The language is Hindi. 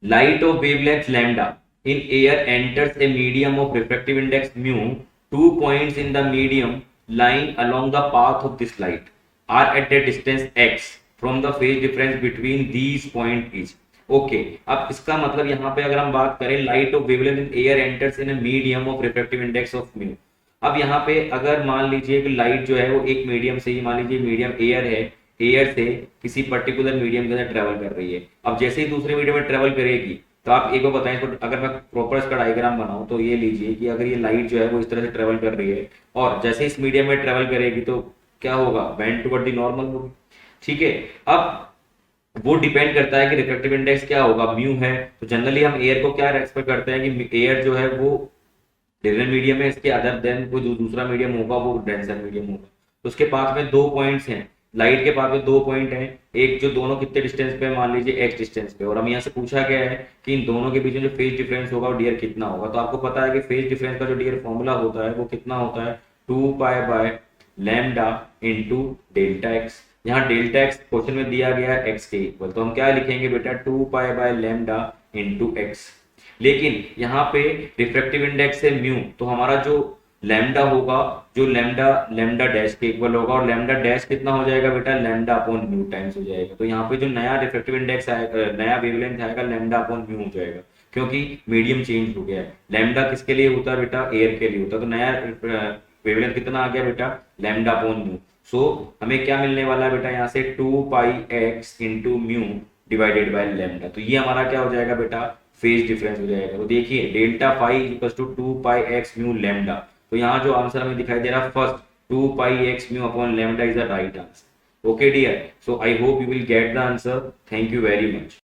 light of wavelength lambda in air enters a medium of refractive index mu. 2 points in the medium lying along the path of this light are at a distance x from the phase difference between these point is. Okay, अब इसका मतलब यहाँ पे अगर हम बात करें light of wavelength in air enters in a medium of refractive index of mu. अब यहाँ पे अगर मान लीजिए कि लाइट जो है वो एक मीडियम से ही, मान लीजिए मीडियम एयर है, एयर से किसी पर्टिकुलर मीडियम के अंदर ट्रेवल कर रही है। अब जैसे ही दूसरे मीडियम में ट्रेवल करेगी तो आप एक बार बताएं, तो अगर मैं प्रॉपर इसका डायग्राम बनाऊं तो ये लीजिए कि अगर ये लाइट जो है वो इस तरह से ट्रेवल कर रही है और जैसे इस मीडियम में ट्रेवल करेगी तो क्या होगा, बेंड टुवर्ड द नॉर्मल होगी। ठीक है, अब वो डिपेंड करता है कि रिफ्रैक्टिव इंडेक्स क्या होगा, म्यू है। तो जनरली हम एयर को क्या एक्सपेक्ट करते हैं कि एयर जो है वो डिफरेंट मीडियम है, इसके अदर देन कोई दूसरा मीडियम होगा वो डेंसर मीडियम होगा। तो उसके पास में 2 पॉइंट्स हैं, लाइट के पास में 2 पॉइंट हैं, एक जो दोनों कितने डिस्टेंस पे, मान लीजिए एक्स डिस्टेंस पे, और हम यहाँ से पूछा गया है कि इन दोनों के बीच में जो फेज डिफरेंस होगा वो डियर कितना होगा। तो आपको पता है कि फेज डिफरेंस का जो डियर फॉर्मूला होता है वो कितना होता है, 2 pi by lambda into delta x. यहाँ डेल्टा एक्स क्वेश्चन में दिया गया है एक्स के इक्वल, तो हम क्या लिखेंगे बेटा, 2 pi by lambda into x. लेकिन यहाँ पे रिफ्रैक्टिव इंडेक्स है म्यू, तो हमारा जो लैम्डा होगा, जो लैम्डा लैम्डा डैश के इक्वल होगा, और लैम्डा डैश कितना हो जाएगा बेटा, लैम्डा अपॉन म्यू टाइम्स हो जाएगा। तो यहाँ पे जो नया रिफ्रैक्टिव इंडेक्स आएगा, नया वेवलेंथ आएगा, लैम्डा अपॉन म्यू हो जाएगा, क्योंकि मीडियम चेंज हो गया है। लैम्डा किसके लिए होता है बेटा, एयर के लिए होता है। तो नया वेवलेंथ कितना आ गया बेटा, लैम्डा अपॉन म्यू। सो हमें क्या मिलने वाला है बेटा यहाँ से, 2 pi x into mu divided by lambda. तो ये हमारा क्या हो जाएगा बेटा, फेज डिफरेंस हो जाएगा। तो देखिए delta phi equal to 2 pi X mu lambda. तो यहाँ जो आंसर हमें दिखाई दे रहा है first, 2 pi X mu upon lambda is the right answer. Okay dear, so I hope you will get the answer. Thank you very much.